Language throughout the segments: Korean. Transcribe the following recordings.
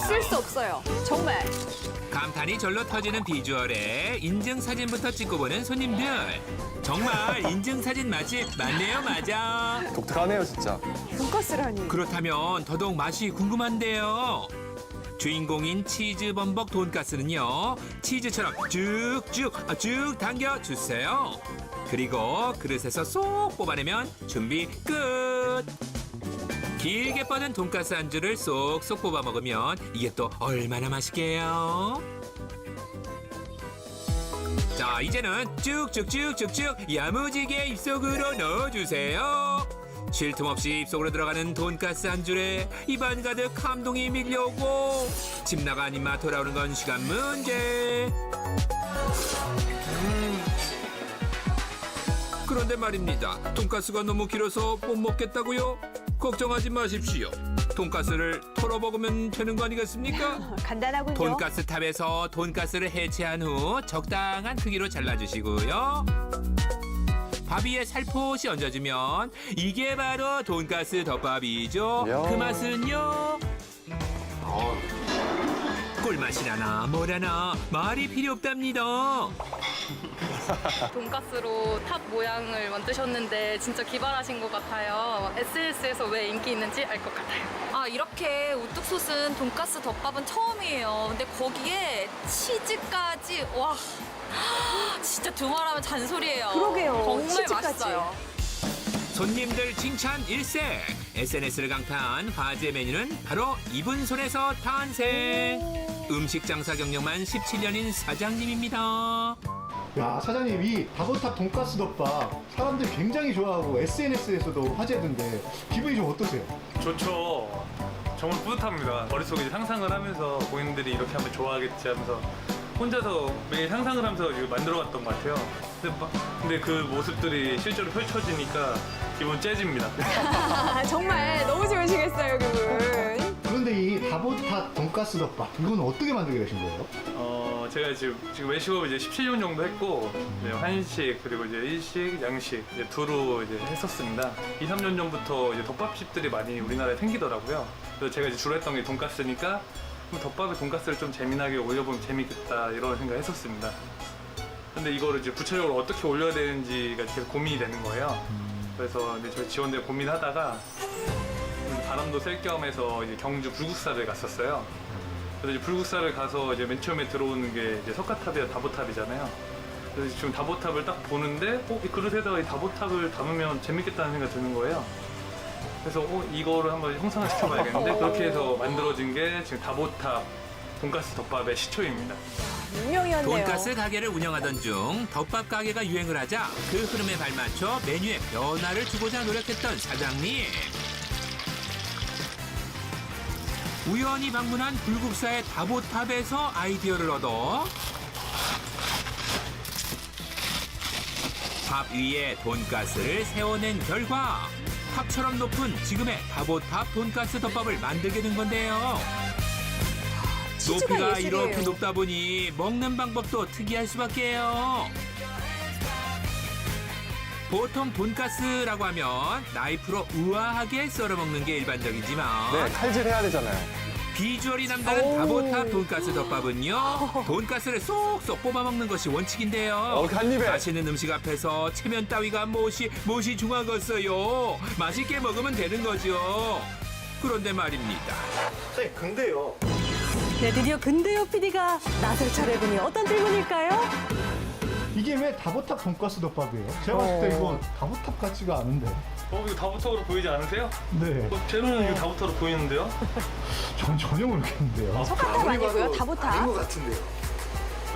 없을 수 없어요. 정말. 감탄이 절로 터지는 비주얼에 인증사진부터 찍고 보는 손님들. 정말 인증사진 맛집 맞네요, 맞아. 독특하네요, 진짜. 돈가스라니. 그렇다면 더더욱 맛이 궁금한데요. 주인공인 치즈 범벅 돈가스는요, 치즈처럼 쭉 당겨주세요. 그리고 그릇에서 쏙 뽑아내면 준비 끝. 길게 뻗은 돈가스 안주를 쏙쏙 뽑아 먹으면 이게 또 얼마나 맛있게요. 자, 이제는 쭉쭉쭉쭉쭉 야무지게 입속으로 넣어주세요. 쉴 틈 없이 입속으로 들어가는 돈가스 한 줄에 입안 가득 감동이 밀려오고 집 나간 입맛 돌아오는 건 시간 문제. 그런데 말입니다. 돈가스가 너무 길어서 못 먹겠다고요? 걱정하지 마십시오. 돈가스를 털어 먹으면 되는 거 아니겠습니까? 간단하군요. 돈가스 탑에서 돈가스를 해체한 후 적당한 크기로 잘라주시고요. 밥 위에 살포시 얹어주면 이게 바로 돈가스 덮밥이죠. 이야. 그 맛은요? 꿀맛이라나 뭐라나 말이 필요 없답니다. 돈가스로 탑 모양을 만드셨는데 진짜 기발하신 것 같아요. SNS에서 왜 인기 있는지 알 것 같아요. 아, 이렇게 우뚝 솟은 돈가스 덮밥은 처음이에요. 근데 거기에 치즈까지, 와. 진짜 두말하면 잔소리예요. 그러게요. 정말 치즈까지. 맛있어요. 손님들 칭찬 일색. SNS를 강타한 화제 메뉴는 바로 이분 손에서 탄생. 음식 장사 경력만 17년인 사장님입니다. 야, 사장님, 이 다보탑 돈가스 덮밥 사람들 굉장히 좋아하고 SNS에서도 화제던데 기분이 좀 어떠세요? 좋죠. 정말 뿌듯합니다. 머릿속에 이제 상상을 하면서 고객님들이 이렇게 하면 좋아하겠지 하면서 혼자서 매일 상상을 하면서 이거 만들어갔던 것 같아요. 근데 그 모습들이 실제로 펼쳐지니까 기분 째집니다. 정말 너무 좋으시겠어요, 그분. 그런데 이 다보탑 돈가스 덮밥 이건 어떻게 만들게 되신 거예요? 제가 지금 외식업 이제 17년 정도 했고 이제 한식 그리고 이제 일식, 양식 이제 두루 이제 했었습니다. 2, 3년 전부터 이제 덮밥집들이 많이 우리나라에 생기더라고요. 그래서 제가 이제 주로 했던 게 돈가스니까 그럼 덮밥에 돈가스를 좀 재미나게 올려보면 재밌겠다 이런 생각을 했었습니다. 근데 이거를 이제 구체적으로 어떻게 올려야 되는지가 계속 고민이 되는 거예요. 그래서 이제 저희 직원들 고민하다가 바람도 쐴 겸해서 이제 경주 불국사를 갔었어요. 그래서 이제 불국사를 가서 이제 맨 처음에 들어오는 게 이제 석가탑이나 다보탑이잖아요. 그래서 지금 다보탑을 딱 보는데, 이 그릇에다가 이 다보탑을 담으면 재밌겠다는 생각이 드는 거예요. 그래서 이거를 한번 형상을 시켜봐야겠는데 그렇게 해서 만들어진 게 지금 다보탑 돈가스 덮밥의 시초입니다. 유명이었네요. 돈가스 가게를 운영하던 중 덮밥 가게가 유행을 하자 그 흐름에 발맞춰 메뉴에 변화를 주고자 노력했던 사장님. 우연히 방문한 불국사의 다보탑에서 아이디어를 얻어 밥 위에 돈가스를 세워낸 결과 탑처럼 높은 지금의 다보탑 돈가스 덮밥을 만들게 된 건데요. 치즈가 높이가 예술이에요. 이렇게 높다 보니 먹는 방법도 특이할 수밖에요. 보통 돈가스라고 하면 나이프로 우아하게 썰어 먹는 게 일반적이지만 네, 칼질해야 되잖아요. 비주얼이 남다른 오. 다보탑 돈가스 덮밥은요, 돈가스를 쏙쏙 뽑아 먹는 것이 원칙인데요. 이렇게 한 입에. 맛있는 음식 앞에서 체면 따위가 무엇이 중하겠어요. 맛있게 먹으면 되는 거죠. 그런데 말입니다. 사장님, 근데요. 네, 드디어 근대요 PD가 나설 차례군요. 어떤 질문일까요? 이게 왜 다보탑 돈가스 덮밥이에요? 제가 봤을 때 이거 다보탑 같지가 않은데. 이거 다보탑으로 보이지 않으세요? 네, 제 눈은 이거 다보탑으로 보이는데요? 전 전혀 모르겠는데요. 석가탑 아니고요, 다보탑.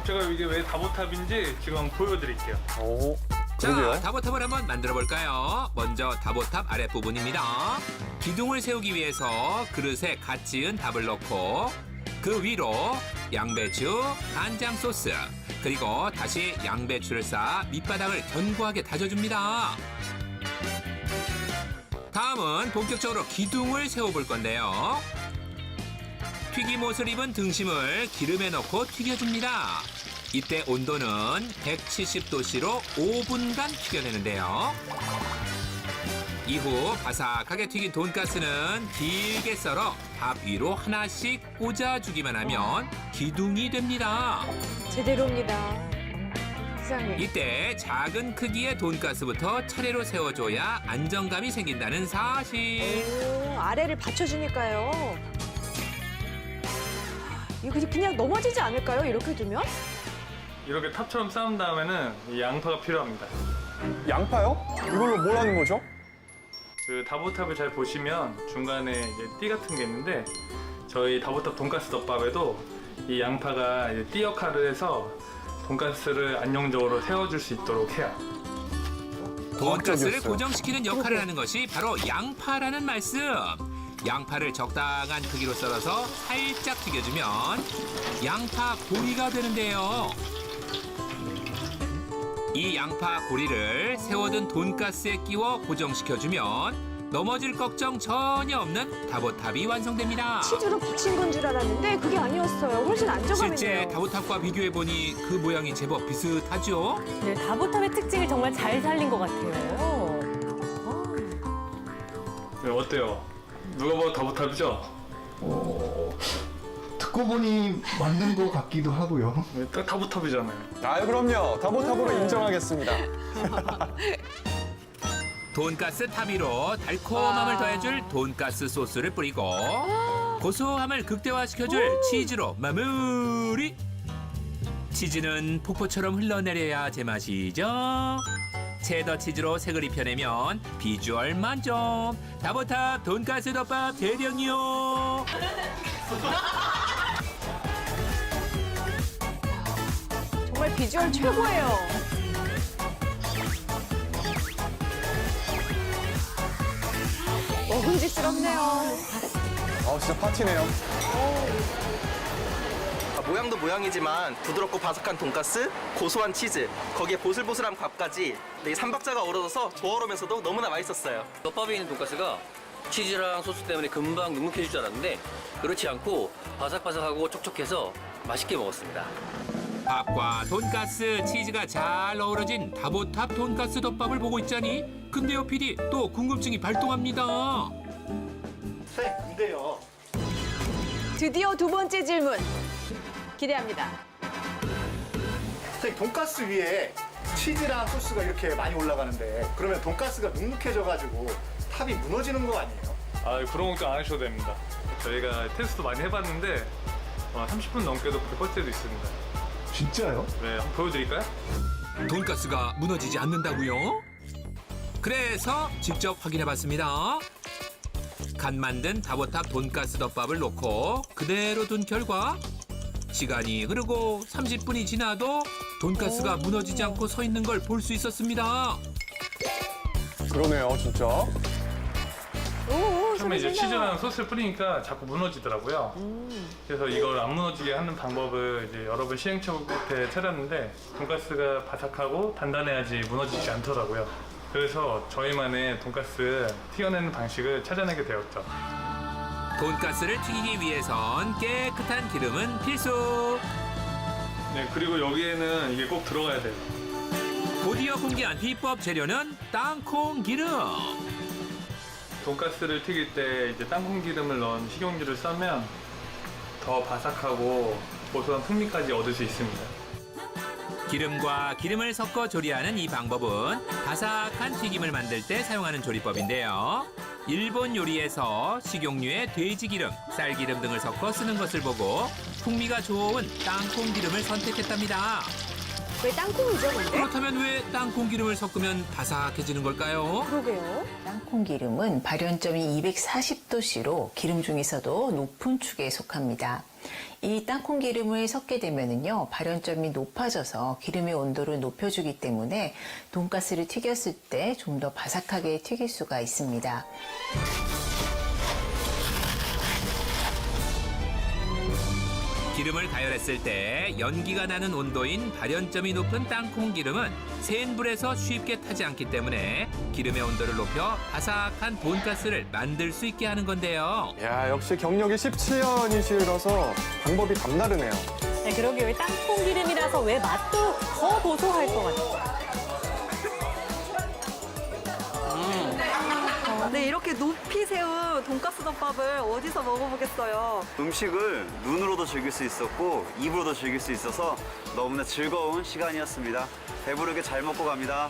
제가 이게 왜 다보탑인지 지금 한번 보여드릴게요. 오, 자, 그러게요. 다보탑을 한번 만들어 볼까요? 먼저 다보탑 아랫부분입니다. 기둥을 세우기 위해서 그릇에 갓 지은 답을 넣고 그 위로 양배추, 간장 소스, 그리고 다시 양배추를 쌓아 밑바닥을 견고하게 다져줍니다. 다음은 본격적으로 기둥을 세워볼 건데요. 튀김옷을 입은 등심을 기름에 넣고 튀겨줍니다. 이때 온도는 170도씨로 5분간 튀겨내는데요. 이후 바삭하게 튀긴 돈가스는 길게 썰어 밥 위로 하나씩 꽂아주기만 하면 기둥이 됩니다. 제대로입니다. 세상에. 이때 작은 크기의 돈가스부터 차례로 세워줘야 안정감이 생긴다는 사실. 오, 아래를 받쳐주니까요. 이거 그냥 넘어지지 않을까요? 이렇게 두면? 이렇게 탑처럼 쌓은 다음에는 이 양파가 필요합니다. 양파요? 이걸로 뭘 하는 거죠? 그 다보탑을 잘 보시면 중간에 이제 띠 같은 게 있는데 저희 다보탑 돈가스 덮밥에도 이 양파가 이제 띠 역할을 해서 돈가스를 안정적으로 세워줄 수 있도록 해요. 돈가스를 과학적이었어요. 고정시키는 역할을 하는 것이 바로 양파라는 말씀. 양파를 적당한 크기로 썰어서 살짝 튀겨주면 양파 고리가 되는데요. 이 양파 고리를 세워둔 돈가스에 끼워 고정시켜주면 넘어질 걱정 전혀 없는 다보탑이 완성됩니다. 치즈로 붙인 건 줄 알았는데 그게 아니었어요. 훨씬 실제 안정감이네요. 다보탑과 비교해보니 그 모양이 제법 비슷하죠? 네, 다보탑의 특징을 정말 잘 살린 것 같아요. 네, 어때요? 누가 봐도 다보탑이죠? 듣고 보니 맞는 것 같기도 하고요. 네, 딱 다보탑이잖아요. 아, 그럼요. 다보탑으로 인정하겠습니다. 돈가스 탑 위로 달콤함을 더해줄 돈가스 소스를 뿌리고 고소함을 극대화시켜줄 치즈로 마무리. 치즈는 폭포처럼 흘러내려야 제맛이죠. 체더 치즈로 색을 입혀내면 비주얼 만점. 다보탑 돈가스 덮밥 대령이요. 정말 비주얼 최고예요. 먹음직스럽네요. 아, 진짜 파티네요. 모양도 모양이지만 부드럽고 바삭한 돈가스, 고소한 치즈, 거기에 보슬보슬한 밥까지 이 삼박자가 어우러져서 조화로우면서도 너무나 맛있었어요. 덮밥에 있는 돈가스가 치즈랑 소스 때문에 금방 눅눅해질 줄 알았는데 그렇지 않고 바삭바삭하고 촉촉해서 맛있게 먹었습니다. 밥과 돈가스, 치즈가 잘 어우러진 다보탑 돈가스 덮밥을 보고 있자니 근데요 PD 또 궁금증이 발동합니다. 네, 근데요. 드디어 두 번째 질문. 기대합니다. 선생님, 돈가스 위에 치즈랑 소스가 이렇게 많이 올라가는데 그러면 돈가스가 눅눅해져가지고 탑이 무너지는 거 아니에요? 아, 그런 걱정 안 하셔도 됩니다. 저희가 테스트 많이 해봤는데 30분 넘게도 불 때도 있습니다. 진짜요? 네, 한번 보여드릴까요? 돈가스가 무너지지 않는다고요? 그래서 직접 확인해봤습니다. 간 만든 다보탑 돈가스 덮밥을 놓고 그대로 둔 결과 시간이 흐르고 30분이 지나도 돈가스가 무너지지 않고 서 있는 걸 볼 수 있었습니다. 그러네요, 진짜. 오, 처음에 이제 소리 질러. 치즈랑 소스를 뿌리니까 자꾸 무너지더라고요. 그래서 이걸 안 무너지게 하는 방법을 이제 여러 번 시행착오 끝에 찾았는데 돈가스가 바삭하고 단단해야지 무너지지 않더라고요. 그래서 저희만의 돈가스 튀겨내는 방식을 찾아내게 되었죠. 돈가스를 튀기기 위해선 깨끗한 기름은 필수. 네, 그리고 여기에는 이게 꼭 들어가야 돼요. 곧이어 공개한 비법 재료는 땅콩 기름. 돈가스를 튀길 때 이제 땅콩 기름을 넣은 식용유를 써면 더 바삭하고 고소한 풍미까지 얻을 수 있습니다. 기름과 기름을 섞어 조리하는 이 방법은 바삭한 튀김을 만들 때 사용하는 조리법인데요. 일본 요리에서 식용유에 돼지기름, 쌀기름 등을 섞어 쓰는 것을 보고 풍미가 좋은 땅콩 기름을 선택했답니다. 왜 땅콩이죠, 근데? 그렇다면 왜 땅콩 기름을 섞으면 바삭해지는 걸까요? 그러게요. 땅콩 기름은 발연점이 240도씨로 기름 중에서도 높은 축에 속합니다. 이 땅콩 기름을 섞게 되면은요, 발연점이 높아져서 기름의 온도를 높여주기 때문에 돈가스를 튀겼을 때 좀 더 바삭하게 튀길 수가 있습니다. 기름을 가열했을 때 연기가 나는 온도인 발연점이 높은 땅콩 기름은 센 불에서 쉽게 타지 않기 때문에 기름의 온도를 높여 바삭한 돈가스를 만들 수 있게 하는 건데요. 야, 역시 경력이 17년이시라서 방법이 남다르네요. 네, 그러게요. 이 땅콩 기름이라서 왜 맛도 더 고소할 것 같아요. 이렇게 높이 세운 돈가스 덮밥을 어디서 먹어보겠어요? 음식을 눈으로도 즐길 수 있었고 입으로도 즐길 수 있어서 너무나 즐거운 시간이었습니다. 배부르게 잘 먹고 갑니다.